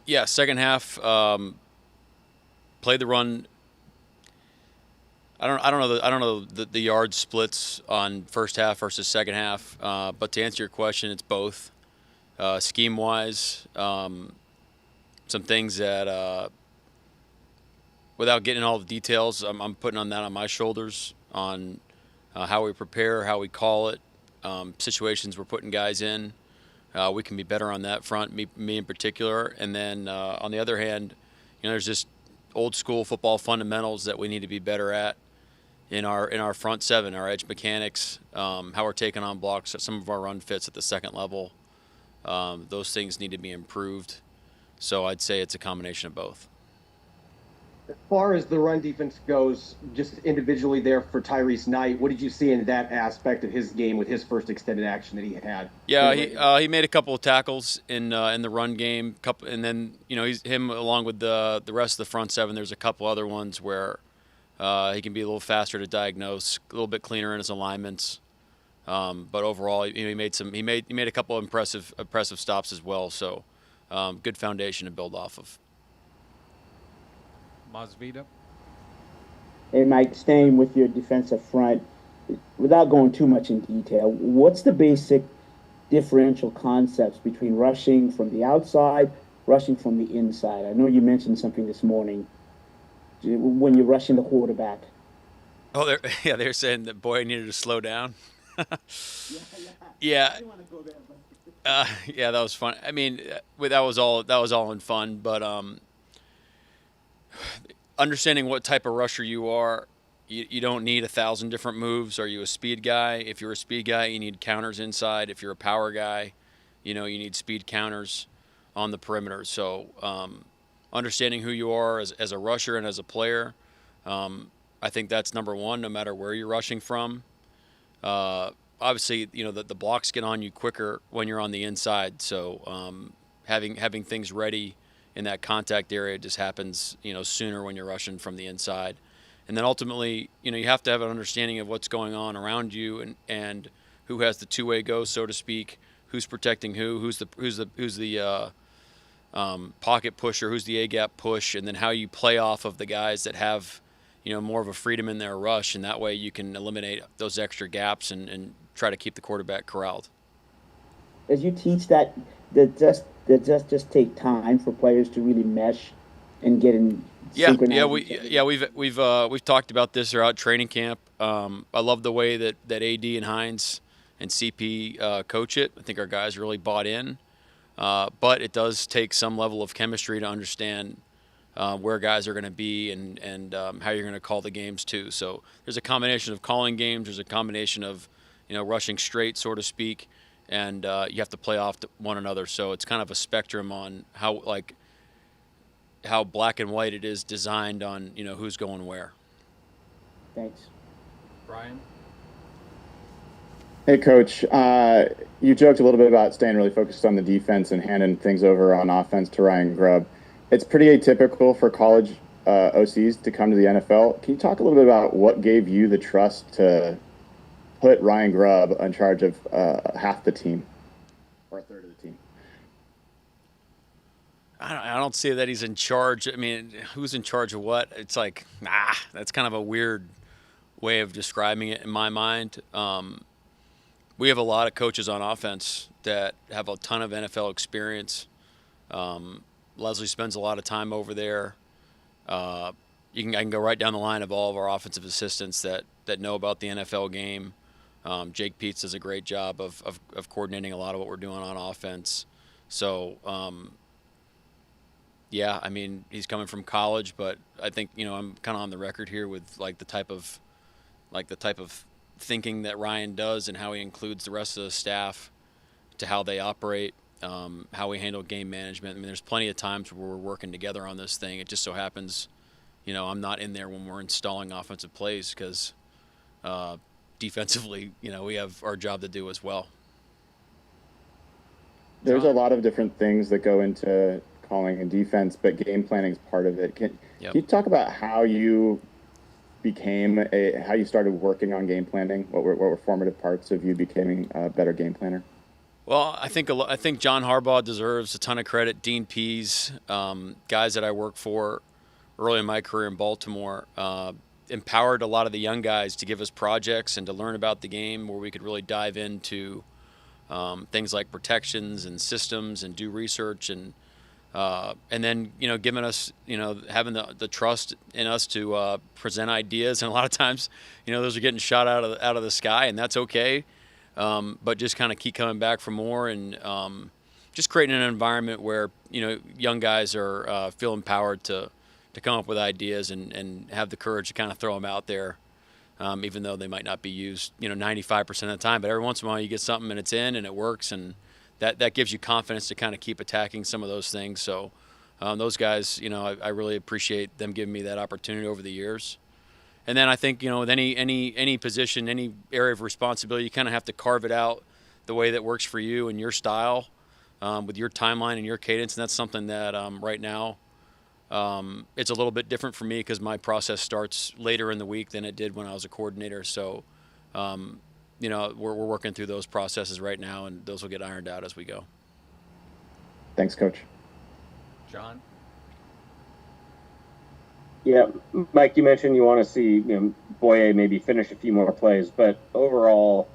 Yeah, second half, play the run. I don't know the yard splits on first half versus second half. But to answer your question, it's both. Scheme wise, some things that without getting all the details, I'm putting on that on my shoulders on how we prepare, how we call it, situations we're putting guys in. We can be better on that front, me in particular. And then on the other hand, there's just old school football fundamentals that we need to be better at in our front seven, our edge mechanics, how we're taking on blocks, some of our run fits at the second level. Those things need to be improved. So I'd say it's a combination of both. As far as the run defense goes, just individually there for Tyrese Knight, what did you see in that aspect of his game with his first extended action that he had in Yeah, the regular he made a couple of tackles in the run game, couple, and then he's him along with the rest of the front seven. There's a couple other ones where he can be a little faster to diagnose, a little bit cleaner in his alignments. But overall, he made a couple of impressive stops as well. So good foundation to build off of. Masvida? Hey, Mike, staying with your defensive front, without going too much in detail, what's the basic differential concepts between rushing from the outside, rushing from the inside? I know you mentioned something this morning when you're rushing the quarterback. Oh, yeah, they're saying that Boy needed to slow down. Yeah, yeah. I Yeah, didn't want to go there, but yeah, that was fun. I mean, that was all in fun, but understanding what type of rusher you are, you don't need 1,000 different moves. Are you a speed guy? If you're a speed guy, you need counters inside. If you're a power guy, you need speed counters on the perimeter. So understanding who you are as a rusher and as a player, I think that's number one. No matter where you're rushing from, obviously, the blocks get on you quicker when you're on the inside. So having things ready in that contact area just happens, sooner when you're rushing from the inside. And then ultimately, you have to have an understanding of what's going on around you and who has the two-way go, so to speak, who's protecting who's the pocket pusher, who's the A-gap push, and then how you play off of the guys that have, more of a freedom in their rush, and that way you can eliminate those extra gaps and try to keep the quarterback corralled. as you teach that, that just take time for players to really mesh and get in Yeah, yeah, synchronize each we other. yeah we've talked about this throughout training camp. I love the way that AD and Hines and CP coach it. I think our guys really bought in, but it does take some level of chemistry to understand where guys are going to be and how you're going to call the games too. So there's a combination of calling games. There's a combination of rushing straight, so to speak, and you have to play off one another. So it's kind of a spectrum on how black and white it is designed on who's going where. Thanks. Brian? Hey, Coach. You joked a little bit about staying really focused on the defense and handing things over on offense to Ryan Grubb. It's pretty atypical for college OCs to come to the NFL. Can you talk a little bit about what gave you the trust to put Ryan Grubb in charge of half the team or a third of the team? I don't see that he's in charge. I mean, who's in charge of what? It's like, that's kind of a weird way of describing it in my mind. We have a lot of coaches on offense that have a ton of NFL experience. Leslie spends a lot of time over there. I can go right down the line of all of our offensive assistants that know about the NFL game. Jake Peets does a great job of coordinating a lot of what we're doing on offense. So, yeah, I mean, he's coming from college, but I think I'm kind of on the record here with the type of thinking that Ryan does and how he includes the rest of the staff to how they operate, how we handle game management. I mean, there's plenty of times where we're working together on this thing. It just so happens, I'm not in there when we're installing offensive plays because defensively, we have our job to do as well. There's a John? lot of different things that go into calling a defense, but game planning is part of it. Can Yep. you talk about how you how you started working on game planning? What were formative parts of you becoming a better game planner? Well, I think John Harbaugh deserves a ton of credit. Dean Pease, guys that I worked for early in my career in Baltimore, empowered a lot of the young guys to give us projects and to learn about the game where we could really dive into things like protections and systems and do research and then giving us having the trust in us to present ideas, and a lot of times those are getting shot out of the sky, and that's okay. But just kind of keep coming back for more, and just creating an environment where young guys are feel empowered to come up with ideas and have the courage to kind of throw them out there, even though they might not be used 95% of the time. But every once in a while you get something and it's in and it works, and that gives you confidence to kind of keep attacking some of those things. So those guys, I really appreciate them giving me that opportunity over the years. And then I think, with any position, any area of responsibility, you kind of have to carve it out the way that works for you and your style, with your timeline and your cadence. And that's something that right now it's a little bit different for me because my process starts later in the week than it did when I was a coordinator. So, we're working through those processes right now, and those will get ironed out as we go. Thanks, Coach. John? Yeah, Mike, you mentioned you want to see Boye maybe finish a few more plays, but overall,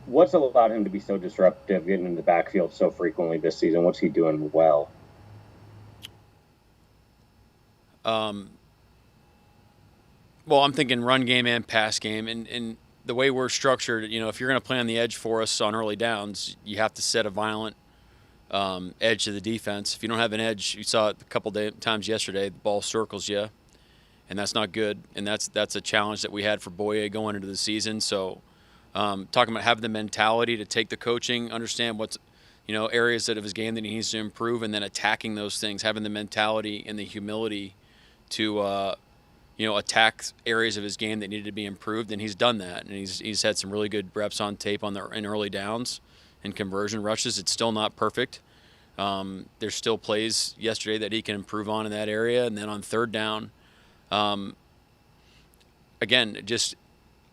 what's allowed him to be so disruptive, getting in the backfield so frequently this season? What's he doing well? Well, I'm thinking run game and pass game, and the way we're structured, if you're going to play on the edge for us on early downs, you have to set a violent edge to the defense. If you don't have an edge, you saw it a couple times yesterday, the ball circles you, and that's not good. And that's a challenge that we had for Boye going into the season. So talking about having the mentality to take the coaching, understand what's areas of his game that he needs to improve, and then attacking those things, having the mentality and the humility to attack areas of his game that needed to be improved, and he's done that. And he's had some really good reps on tape in early downs and conversion rushes. It's still not perfect. There's still plays yesterday that he can improve on in that area. And then on third down, again, just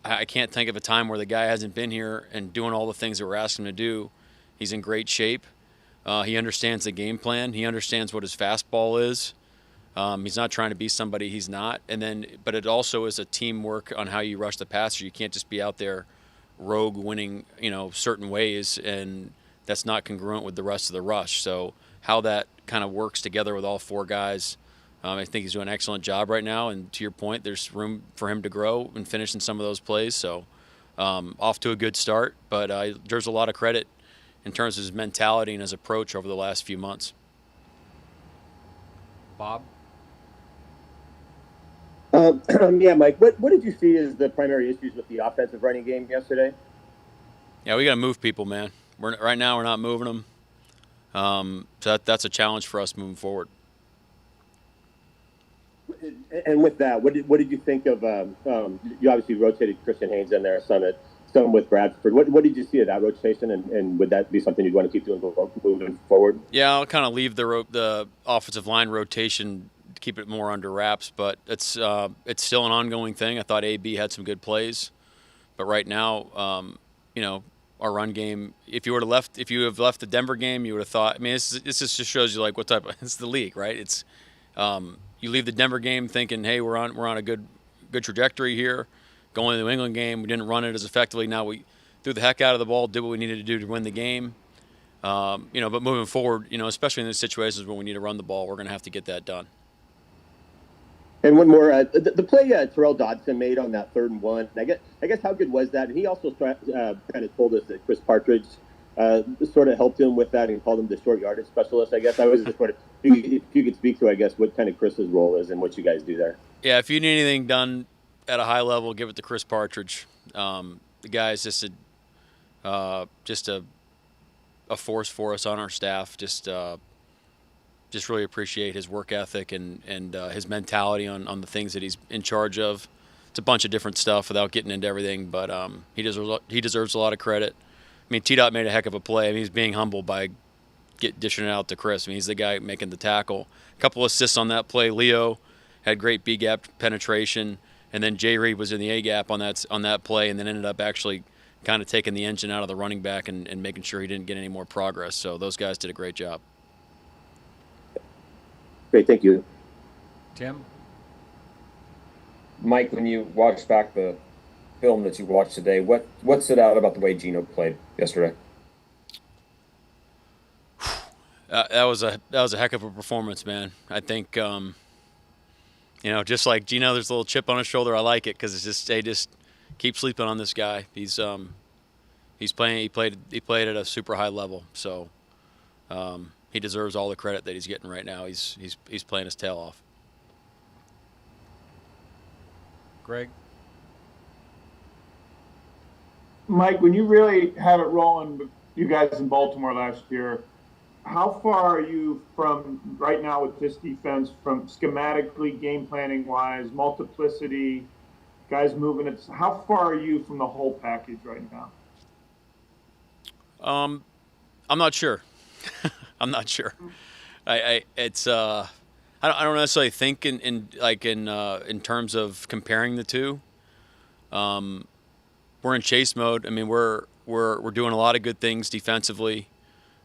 I can't think of a time where the guy hasn't been here and doing all the things that we're asking him to do. He's in great shape. He understands the game plan. He understands what his fastball is. He's not trying to be somebody he's not. But it also is a teamwork on how you rush the passer. You can't just be out there rogue winning, certain ways, and that's not congruent with the rest of the rush. So how that kind of works together with all four guys, I think he's doing an excellent job right now. And to your point, there's room for him to grow and finish in some of those plays. So off to a good start, but there's a lot of credit in terms of his mentality and his approach over the last few months. Bob? Yeah, Mike, what did you see as the primary issues with the offensive running game yesterday? Yeah, we got to move people, man. Right now we're not moving them. So that's a challenge for us moving forward. And with that, what did you think of? You obviously rotated Christian Haynes in there, some with Bradford. What did you see of that rotation, and would that be something you'd want to keep doing moving forward? Yeah, I'll kind of leave the offensive line rotation, keep it more under wraps, but it's still an ongoing thing. I thought AB had some good plays, but right now, our run game. If you have left the Denver game, you would have thought. I mean, this just shows you like what type of it's the league, right? It's you leave the Denver game thinking, hey, we're on a good trajectory here. Going to the New England game, we didn't run it as effectively. Now we threw the heck out of the ball, did what we needed to do to win the game. But moving forward, especially in these situations when we need to run the ball, we're going to have to get that done. And one more, the play Terrell Dodson made on that 3rd and 1. I guess how good was that? And he also kind of told us that Chris Partridge sort of helped him with that and called him the short yardage specialist. I guess I was just wondering if you could speak to, I guess, what kind of Chris's role is and what you guys do there. Yeah, if you need anything done at a high level, give it to Chris Partridge. The guy is just a force for us on our staff. Just really appreciate his work ethic and his mentality on the things that he's in charge of. It's a bunch of different stuff without getting into everything, but he deserves a lot of credit. I mean, T-Dot made a heck of a play. I mean, he's being humbled by dishing it out to Chris. I mean, he's the guy making the tackle. A couple assists on that play. Leo had great B-gap penetration, and then Jay Reed was in the A-gap on that play and then ended up actually kind of taking the engine out of the running back and making sure he didn't get any more progress. So those guys did a great job. Great, thank you. Tim? Mike, when you watched back the film that you watched today, what stood out about the way Geno played yesterday? That was a heck of a performance, man. I think just like Geno, there's a little chip on his shoulder. I like it because it's just they just keep sleeping on this guy. He's playing. He played at a super high level. So he deserves all the credit that he's getting right now. He's playing his tail off. Greg? Mike, when you really have it rolling with you guys in Baltimore last year, how far are you from right now with this defense, from schematically, game planning wise, multiplicity, guys moving it? How far are you from the whole package right now? I'm not sure. I'm not sure. I don't necessarily think in terms of comparing the two. We're in chase mode. I mean, we're doing a lot of good things defensively.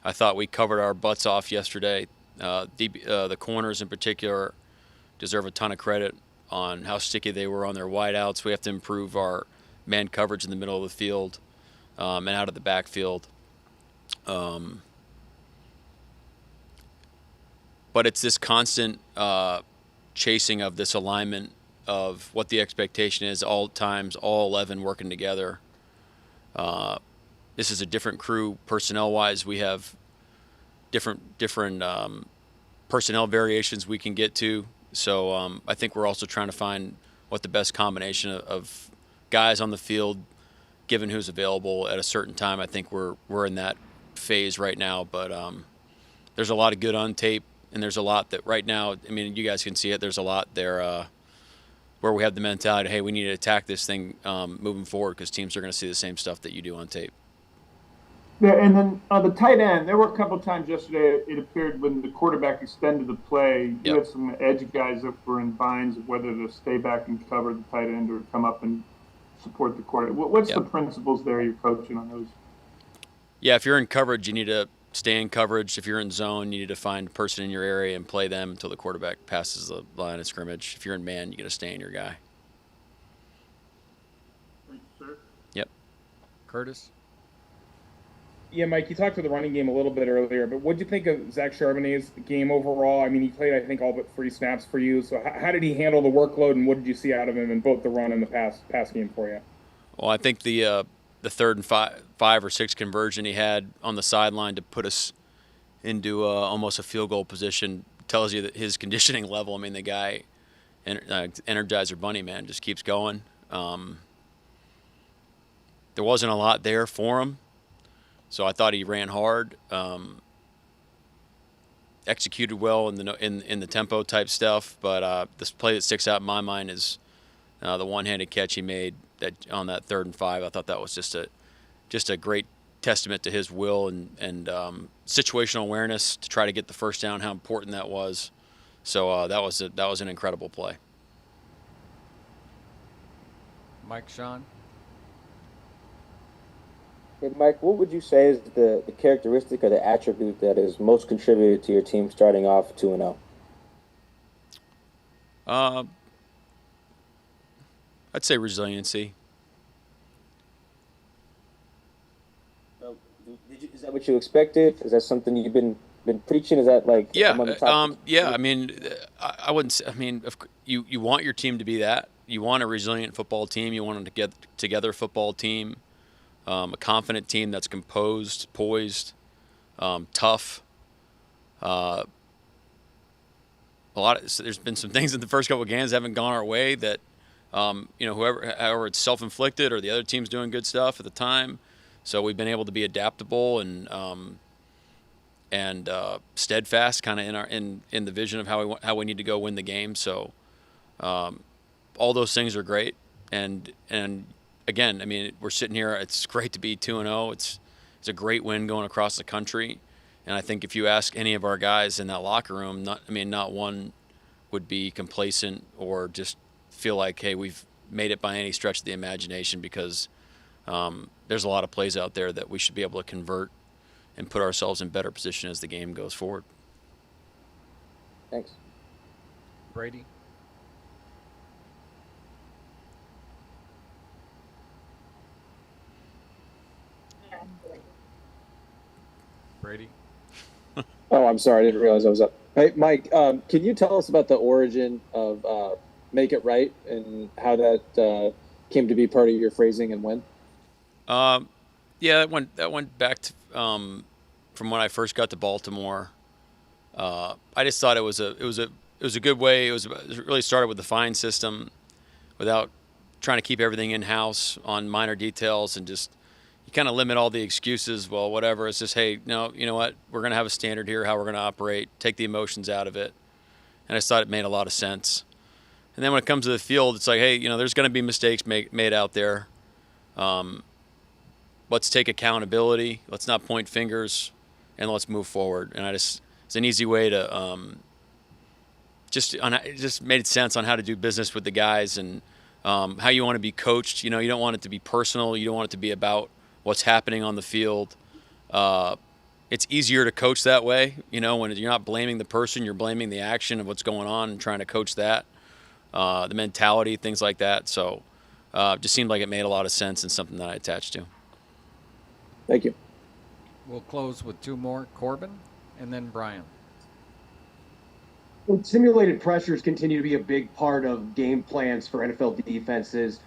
I thought we covered our butts off yesterday. The corners in particular deserve a ton of credit on how sticky they were on their wideouts. We have to improve our man coverage in the middle of the field and out of the backfield. But it's this constant chasing of this alignment of what the expectation is all times, all 11 working together. This is a different crew personnel-wise. We have different personnel variations we can get to. So I think we're also trying to find what the best combination of guys on the field, given who's available at a certain time. I think we're in that phase right now. But there's a lot of good on tape, and there's a lot that right now, I mean, you guys can see it. There's a lot there where we have the mentality, hey, we need to attack this thing moving forward because teams are going to see the same stuff that you do on tape. Yeah, and then the tight end, there were a couple of times yesterday it appeared when the quarterback extended the play, you had some edge guys that were in binds of whether to stay back and cover the tight end or come up and support the quarterback. What's the principles there you're coaching on those? Yeah, if you're in coverage, you need to stay in coverage. If you're in zone, you need to find a person in your area and play them until the quarterback passes the line of scrimmage. If you're in man, you got to stay in your guy. Thank you, sir. Yep. Curtis? Yeah, Mike, you talked to the running game a little bit earlier, but what did you think of Zach Charbonnet's game overall? I mean, he played, I think, all but 3 snaps for you. So how did he handle the workload, and what did you see out of him in both the run and the pass game for you? Well, I think the 3rd and 5 or 6 conversion he had on the sideline to put us into almost a field goal position tells you that his conditioning level. I mean, the guy, Energizer Bunny, man, just keeps going. There wasn't a lot there for him. So I thought he ran hard, executed well in the tempo type stuff. But this play that sticks out in my mind is the one-handed catch he made on that 3rd and 5. I thought that was just a great testament to his will and situational awareness to try to get the first down. How important that was. So that was an incredible play. Mike, Sean? Hey, Mike, what would you say is the characteristic or the attribute that is most contributed to your team starting off 2-0? I'd say resiliency. Is that what you expected? Is that something you've been preaching? Is that like yeah? I mean, I wouldn't say. I mean, you want your team to be that. You want a resilient football team. You want a together football team. A confident team that's composed, poised, tough. There's been some things in the first couple of games that haven't gone our way that, however it's self-inflicted or the other team's doing good stuff at the time. So we've been able to be adaptable and steadfast, kind of in the vision of how we need to go win the game. So all those things are great, and again, I mean, we're sitting here. It's great to be 2-0. It's a great win going across the country, and I think if you ask any of our guys in that locker room, not one would be complacent or just feel like, hey, we've made it by any stretch of the imagination, because there's a lot of plays out there that we should be able to convert and put ourselves in better position as the game goes forward. Thanks. Brady. Brady. Oh, I'm sorry. I didn't realize I was up. Hey, Mike, can you tell us about the origin of Make It Right and how that came to be part of your phrasing and when? Yeah, that went back to from when I first got to Baltimore. I just thought it was a good way. It really started with the fine system, without trying to keep everything in house on minor details, and just you kind of limit all the excuses. Well, whatever. It's just, hey, no, you know what? We're gonna have a standard here, how we're gonna operate. Take the emotions out of it, and I just thought it made a lot of sense. And then when it comes to the field, it's like, hey, there's gonna be mistakes made out there. Let's take accountability. Let's not point fingers, and let's move forward. And it's an easy way to it just made sense on how to do business with the guys, and how you want to be coached. You don't want it to be personal. You don't want it to be about what's happening on the field. It's easier to coach that way, when you're not blaming the person, you're blaming the action of what's going on and trying to coach that, the mentality, things like that. So just seemed like it made a lot of sense and something that I attached to. Thank you. We'll close with two more, Corbin and then Brian. Simulated pressures continue to be a big part of game plans for NFL defenses.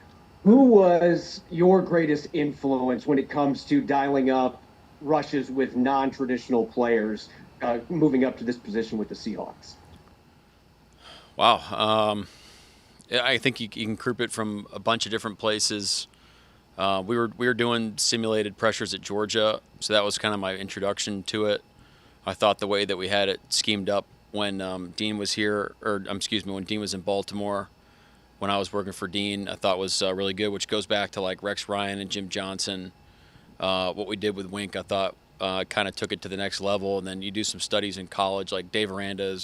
Who was your greatest influence when it comes to dialing up rushes with non-traditional players moving up to this position with the Seahawks? Wow. I think you can group it from a bunch of different places. We were doing simulated pressures at Georgia, so that was kind of my introduction to it. I thought the way that we had it schemed up when Dean was here, when Dean was in Baltimore, when I was working for Dean, I thought was really good, which goes back to like Rex Ryan and Jim Johnson. What we did with Wink, I thought kind of took it to the next level. And then you do some studies in college, like Dave Aranda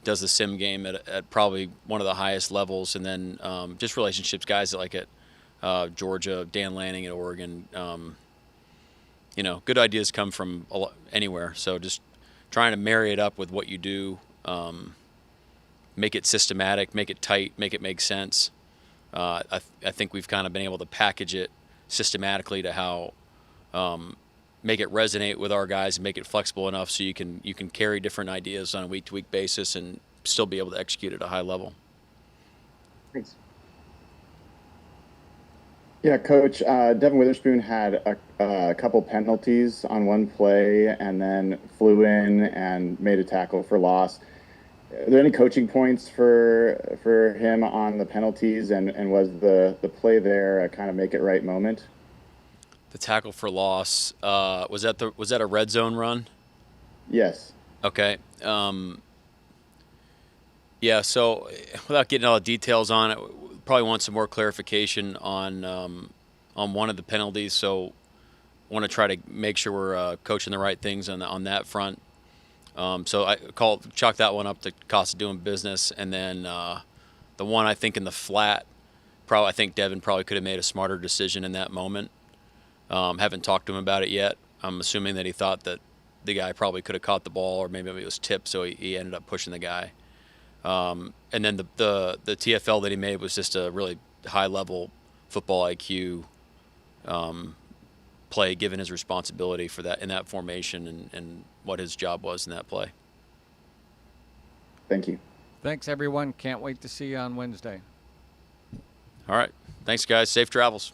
does the sim game at probably one of the highest levels. And then just relationships, guys at Georgia, Dan Lanning at Oregon. Good ideas come from anywhere. So just trying to marry it up with what you do, make it systematic, make it tight, make it make sense. I think we've kind of been able to package it systematically to how make it resonate with our guys and make it flexible enough so you can carry different ideas on a week-to-week basis and still be able to execute at a high level. Thanks. Yeah, Coach, Devon Witherspoon had a couple penalties on one play and then flew in and made a tackle for loss. Are there any coaching points for him on the penalties, and was the play there a kind of make it right moment? The tackle for loss, was that a red zone run? Yes. Okay. Yeah, so without getting all the details on it, probably want some more clarification on one of the penalties. So I want to try to make sure we're coaching the right things on that front. So I chalk that one up to cost of doing business. And then the one I think in the flat, I think Devin probably could have made a smarter decision in that moment. Haven't talked to him about it yet. I'm assuming that he thought that the guy probably could have caught the ball, or maybe it was tipped, so he ended up pushing the guy. And then the TFL that he made was just a really high-level football IQ play, given his responsibility for that in that formation and what his job was in that play. Thank you. Thanks, everyone. Can't wait to see you on Wednesday. All right. Thanks, guys. Safe travels.